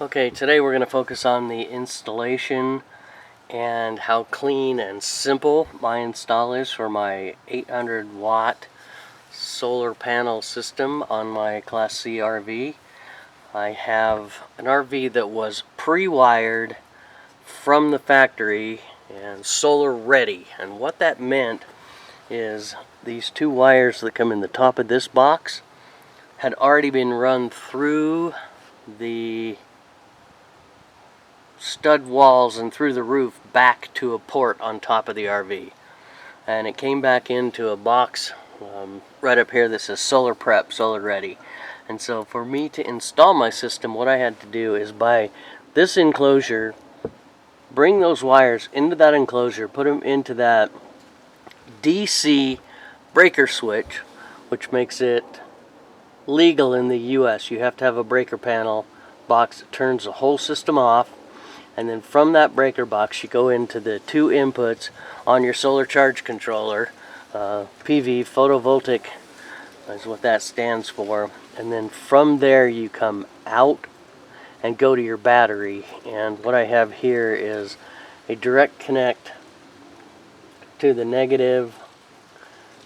Okay, today we're going to focus on the installation and how clean and simple my install is for my 800 watt solar panel system on my Class C RV. I have an RV that was pre-wired from the factory and solar ready, and what that meant is these two wires that come in the top of this box had already been run through the stud walls and through the roof back to a port on top of the RV, and it came back into a box right up here that says solar prep, solar ready. And so for me to install my system, what I had to do is buy this enclosure, bring those wires into that enclosure, put them into that DC breaker switch, which makes it legal in the US. You have to have a breaker panel box that turns the whole system off, and then from that breaker box you go into the two inputs on your solar charge controller. PV, photovoltaic, is what that stands for, and then from there you come out and go to your battery. And what I have here is a direct connect to the negative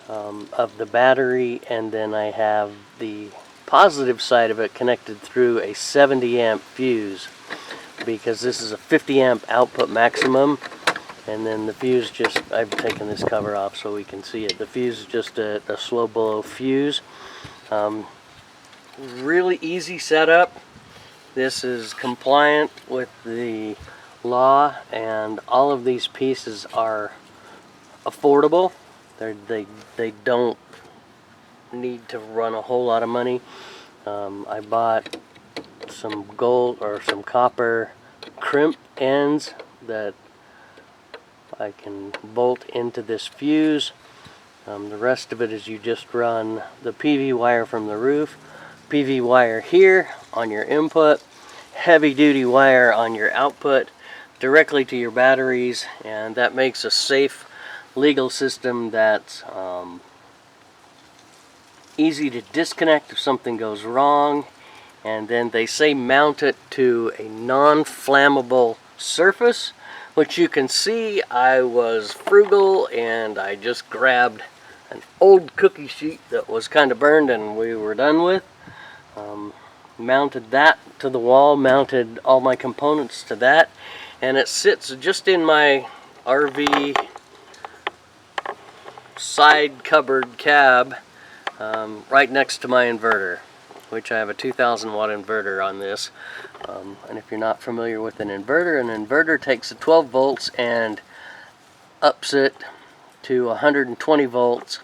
of the battery, and then I have the positive side of it connected through a 70 amp fuse, because this is a 50 amp output maximum. And then the fuse, just, I've taken this cover off so we can see it. The fuse is just a slow blow fuse. Really easy setup. This is compliant with the law, and all of these pieces are affordable. They don't need to run a whole lot of money. I bought some gold or some copper crimp ends that I can bolt into this fuse. The rest of it is you just run the PV wire from the roof, PV wire here on your input, heavy duty wire on your output directly to your batteries, and that makes a safe, legal system that's easy to disconnect if something goes wrong. And then they say mount it to a non-flammable surface, which you can see I was frugal and I just grabbed an old cookie sheet that was kind of burned and we were done with. Mounted that to the wall, mounted all my components to that, and it sits just in my RV side cupboard cab, right next to my inverter, which I have a 2000 watt inverter on this. And if you're not familiar with an inverter takes a 12 volts and ups it to 120 volts,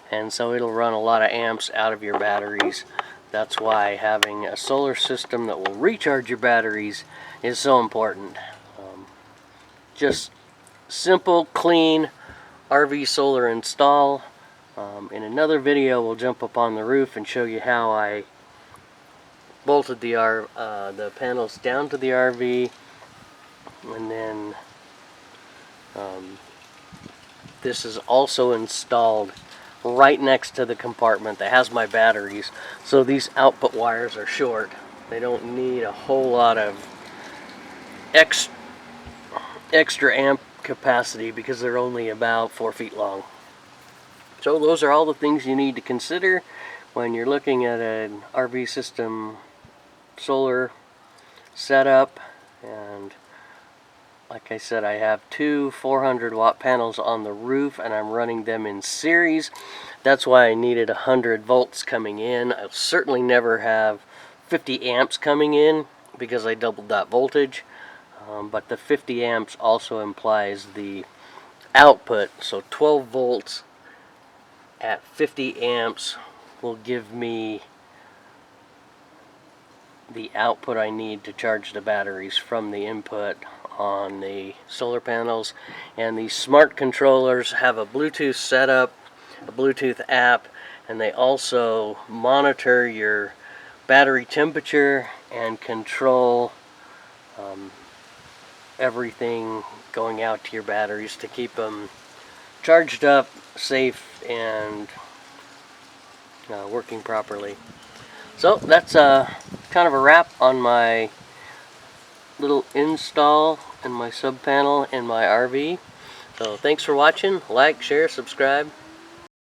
and so it'll run a lot of amps out of your batteries. That's why having a solar system that will recharge your batteries is so important. Just simple, clean RV solar install. In another video we'll jump up on the roof and show you how I bolted the panels down to the RV, and then this is also installed right next to the compartment that has my batteries, so these output wires are short. They don't need a whole lot of extra amp capacity because they're only about 4 feet long. So those are all the things you need to consider when you're looking at an RV system solar setup. And like I said, I have two 400 watt panels on the roof, and I'm running them in series. That's why I needed 100 volts coming in. I'll certainly never have 50 amps coming in because I doubled that voltage. But the 50 amps also implies the output, so 12 volts at 50 amps will give me the output I need to charge the batteries from the input on the solar panels. And these smart controllers have a Bluetooth setup, a Bluetooth app, and they also monitor your battery temperature and control everything going out to your batteries to keep them charged up, safe, and working properly. So that's kind of a wrap on my little install in my sub panel in my RV. So thanks for watching. Like, share, subscribe.